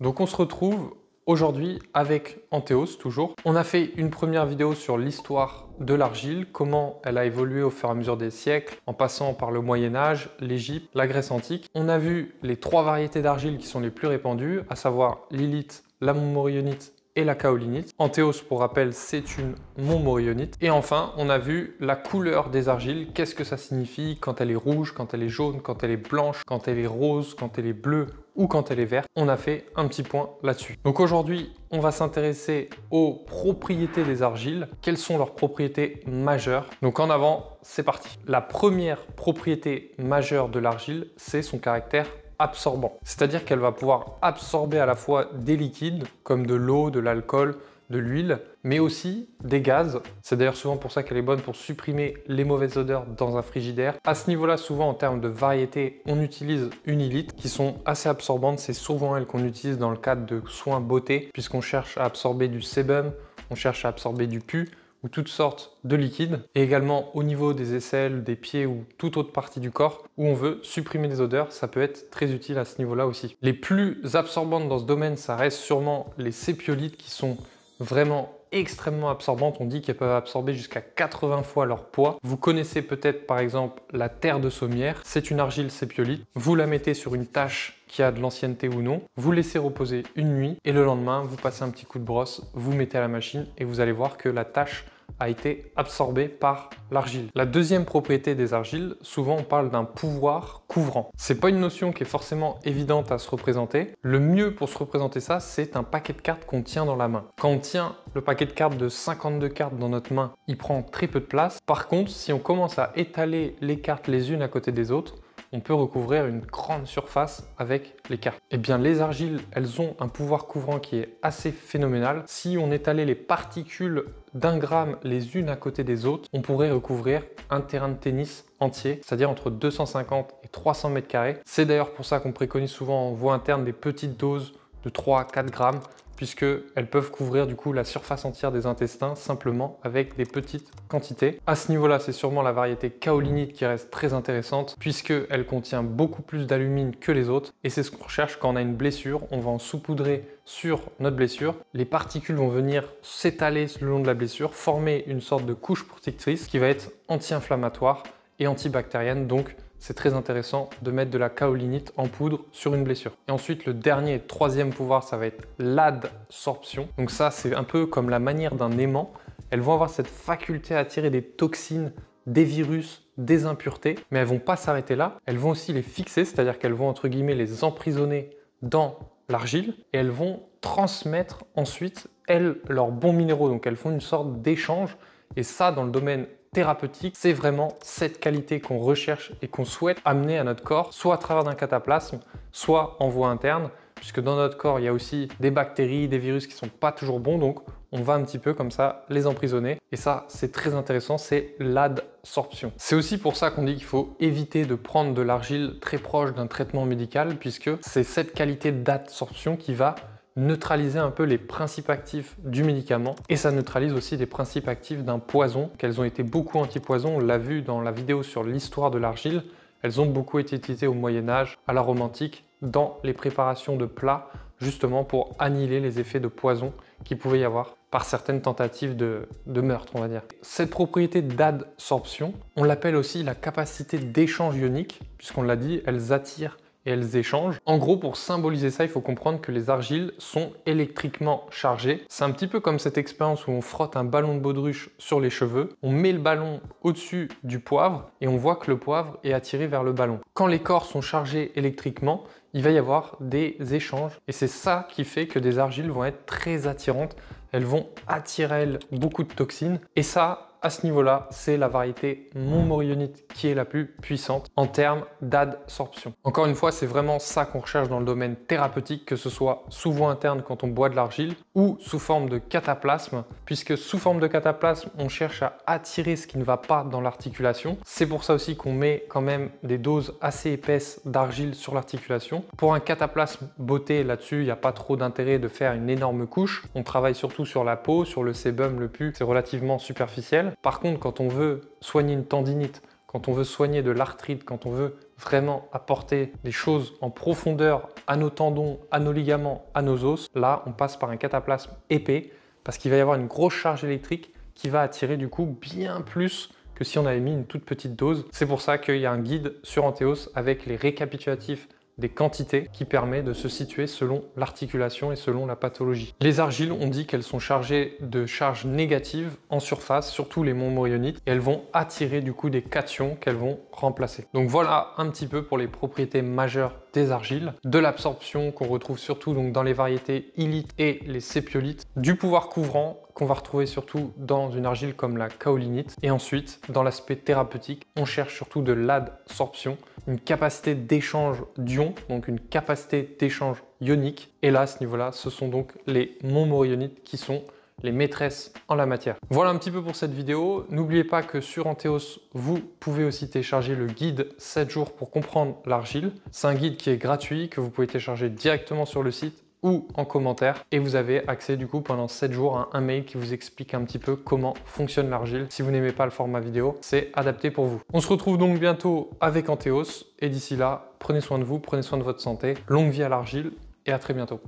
Donc on se retrouve aujourd'hui avec Antheos toujours. On a fait une première vidéo sur l'histoire de l'argile, comment elle a évolué au fur et à mesure des siècles, en passant par le Moyen-Âge, l'Égypte, la Grèce antique. On a vu les 3 variétés d'argile qui sont les plus répandues, à savoir l'illite, la montmorillonite et la kaolinite. Antheos, pour rappel, c'est une montmorillonite. Et enfin, on a vu la couleur des argiles, qu'est-ce que ça signifie quand elle est rouge, quand elle est jaune, quand elle est blanche, quand elle est rose, quand elle est bleue ou quand elle est verte. On a fait un petit point là-dessus. Donc aujourd'hui, on va s'intéresser aux propriétés des argiles. Quelles sont leurs propriétés majeures? Donc en avant, c'est parti. La première propriété majeure de l'argile, c'est son caractère absorbant. C'est-à-dire qu'elle va pouvoir absorber à la fois des liquides comme de l'eau, de l'alcool, de l'huile, mais aussi des gaz. C'est d'ailleurs souvent pour ça qu'elle est bonne pour supprimer les mauvaises odeurs dans un frigidaire. À ce niveau-là, souvent en termes de variété, on utilise une illite qui sont assez absorbantes. C'est souvent elles qu'on utilise dans le cadre de soins beauté, puisqu'on cherche à absorber du sébum, on cherche à absorber du pus, ou toutes sortes de liquides, et également au niveau des aisselles, des pieds ou toute autre partie du corps où on veut supprimer des odeurs, ça peut être très utile à ce niveau-là aussi. Les plus absorbantes dans ce domaine, ça reste sûrement les sépiolites qui sont vraiment extrêmement absorbantes. On dit qu'elles peuvent absorber jusqu'à 80 fois leur poids. Vous connaissez peut-être par exemple la terre de Sommières, c'est une argile sépiolite. Vous la mettez sur une tâche qui a de l'ancienneté ou non, vous laissez reposer une nuit et le lendemain, vous passez un petit coup de brosse, vous mettez à la machine et vous allez voir que la tâche a été absorbée par l'argile. La deuxième propriété des argiles, souvent on parle d'un pouvoir couvrant. C'est pas une notion qui est forcément évidente à se représenter. Le mieux pour se représenter ça, c'est un paquet de cartes qu'on tient dans la main. Quand on tient le paquet de cartes de 52 cartes dans notre main, il prend très peu de place. Par contre, si on commence à étaler les cartes les unes à côté des autres, on peut recouvrir une grande surface avec les cartes. Eh bien, les argiles, elles ont un pouvoir couvrant qui est assez phénoménal. Si on étalait les particules d'1 gramme les unes à côté des autres, on pourrait recouvrir un terrain de tennis entier, c'est-à-dire entre 250 et 300 mètres carrés. C'est d'ailleurs pour ça qu'on préconise souvent en voie interne des petites doses de 3 à 4 grammes, puisqu'elles peuvent couvrir du coup la surface entière des intestins simplement avec des petites quantités. À ce niveau-là, c'est sûrement la variété kaolinite qui reste très intéressante puisqu'elle contient beaucoup plus d'alumine que les autres et c'est ce qu'on recherche quand on a une blessure. On va en saupoudrer sur notre blessure. Les particules vont venir s'étaler le long de la blessure, former une sorte de couche protectrice qui va être anti-inflammatoire et antibactérienne, donc c'est très intéressant de mettre de la kaolinite en poudre sur une blessure. Et ensuite, le dernier et troisième pouvoir, ça va être l'adsorption. Donc ça, c'est un peu comme la manière d'un aimant. Elles vont avoir cette faculté à attirer des toxines, des virus, des impuretés, mais elles vont pas s'arrêter là. Elles vont aussi les fixer, c'est-à-dire qu'elles vont entre guillemets les emprisonner dans l'argile et elles vont transmettre ensuite, elles, leurs bons minéraux. Donc elles font une sorte d'échange et ça, dans le domaine thérapeutique, c'est vraiment cette qualité qu'on recherche et qu'on souhaite amener à notre corps, soit à travers d'un cataplasme, soit en voie interne, puisque dans notre corps, il y a aussi des bactéries, des virus qui sont pas toujours bons, donc on va un petit peu comme ça les emprisonner. Et ça, c'est très intéressant, c'est l'adsorption. C'est aussi pour ça qu'on dit qu'il faut éviter de prendre de l'argile très proche d'un traitement médical, puisque c'est cette qualité d'adsorption qui va neutraliser un peu les principes actifs du médicament et ça neutralise aussi les principes actifs d'un poison, qu'elles ont été beaucoup anti-poison, on l'a vu dans la vidéo sur l'histoire de l'argile, elles ont beaucoup été utilisées au Moyen-Âge, à la Rome antique, dans les préparations de plats, justement pour annihiler les effets de poison qu'il pouvait y avoir par certaines tentatives de meurtre, on va dire. Cette propriété d'adsorption, on l'appelle aussi la capacité d'échange ionique, puisqu'on l'a dit, elles attirent et elles échangent. En gros, pour symboliser ça, il faut comprendre que les argiles sont électriquement chargées. C'est un petit peu comme cette expérience où on frotte un ballon de baudruche sur les cheveux, on met le ballon au-dessus du poivre et on voit que le poivre est attiré vers le ballon. Quand les corps sont chargés électriquement, il va y avoir des échanges et c'est ça qui fait que des argiles vont être très attirantes. Elles vont attirer beaucoup de toxines et ça, à ce niveau-là, c'est la variété montmorillonite qui est la plus puissante en termes d'adsorption. Encore une fois, c'est vraiment ça qu'on recherche dans le domaine thérapeutique, que ce soit sous voie interne quand on boit de l'argile ou sous forme de cataplasme, puisque sous forme de cataplasme, on cherche à attirer ce qui ne va pas dans l'articulation. C'est pour ça aussi qu'on met quand même des doses assez épaisses d'argile sur l'articulation. Pour un cataplasme beauté, là-dessus, il n'y a pas trop d'intérêt de faire une énorme couche. On travaille surtout sur la peau, sur le sébum, le pus, c'est relativement superficiel. Par contre, quand on veut soigner une tendinite, quand on veut soigner de l'arthrite, quand on veut vraiment apporter des choses en profondeur à nos tendons, à nos ligaments, à nos os, là, on passe par un cataplasme épais parce qu'il va y avoir une grosse charge électrique qui va attirer du coup bien plus que si on avait mis une toute petite dose. C'est pour ça qu'il y a un guide sur Antheos avec les récapitulatifs des quantités qui permet de se situer selon l'articulation et selon la pathologie. Les argiles, on dit qu'elles sont chargées de charges négatives en surface, surtout les montmorillonites, et elles vont attirer du coup des cations qu'elles vont remplacer. Donc voilà un petit peu pour les propriétés majeures des argiles, de l'absorption qu'on retrouve surtout donc dans les variétés ilites et les sépiolites, du pouvoir couvrant qu'on va retrouver surtout dans une argile comme la kaolinite, et ensuite dans l'aspect thérapeutique, on cherche surtout de l'adsorption, une capacité d'échange d'ions, donc une capacité d'échange ionique, et là à ce niveau-là, ce sont donc les montmorillonites qui sont les maîtresses en la matière. Voilà un petit peu pour cette vidéo. N'oubliez pas que sur Antheos, vous pouvez aussi télécharger le guide 7 jours pour comprendre l'argile. C'est un guide qui est gratuit, que vous pouvez télécharger directement sur le site ou en commentaire, et vous avez accès du coup pendant 7 jours à un mail qui vous explique un petit peu comment fonctionne l'argile. Si vous n'aimez pas le format vidéo, c'est adapté pour vous. On se retrouve donc bientôt avec Antheos, et d'ici là, prenez soin de vous, prenez soin de votre santé, longue vie à l'argile, et à très bientôt.